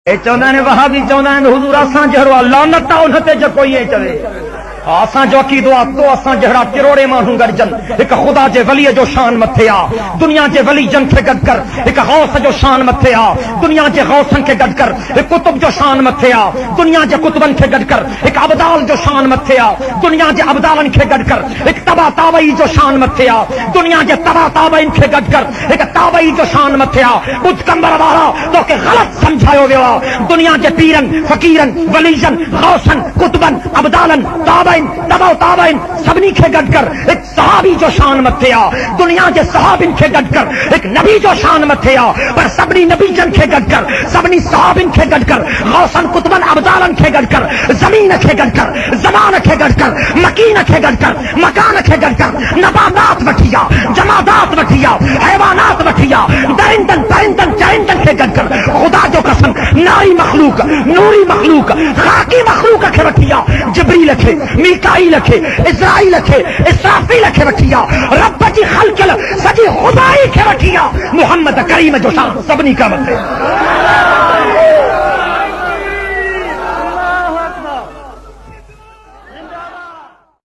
اے چوندہ نے وہابی چوندہ نے حضور آسان جہروا لعنت انہتے جو کوئی اے چوے آسان جو عقیدو تو آسان جہرا کروڑے مانوں گرجن ایک خدا جے ولی جو شان متھے آ دنیا جے ولی جن کے گڈ کر ایک غوث جو شان متھے آ دنیا جے غوثن کے گڈ کر ایک قطب جو شان متھے آ دنیا جے قطبن کے گڈ کر ایک ابدال جو شان متھے آ دنیا جے ابدالن کے گڈ کر ایک تبا تابعی جو شان متھے آ دنیا جے تبا تابعین کے گڈ کر ایک تابعی جو شان متھے آ بدھ کمبر والا تو کہ غلط سمجھایا ویا دنیا جے پیرن فقیرن ولیجن غوثن قطبن ابدالن تابعین تبا تابعین سبنی کے گڈ کر ایک صحابی جو شان متھے آ دنیا جے صحابین کے گڈ کر ایک نبی جو شان متھے آ پر سبنی نبی جن کے گڈ کر سبنی صحابین کے گڈ کر غوثن قطبن ابدالن کے گڈ کر زمین کے گڈ کر زمان کے گڈ کر مکین کے گڈ کر مکان کے گڈ کر نباتات وٹھیا جمادات وٹھیا حیوانات وٹھیا درندن پرندن چرندن کے گڈ کر خدا جو قسم ناری مخلوق نوری مخلوق خاکی مخلوق کے وٹھیا جبریل کے میکائیل کے اسرائیل کے اسرافیل کے وٹھیا رب جی خلق سجی خدائی کے وٹھیا محمد کریم جو شان سبنی کا مت ہے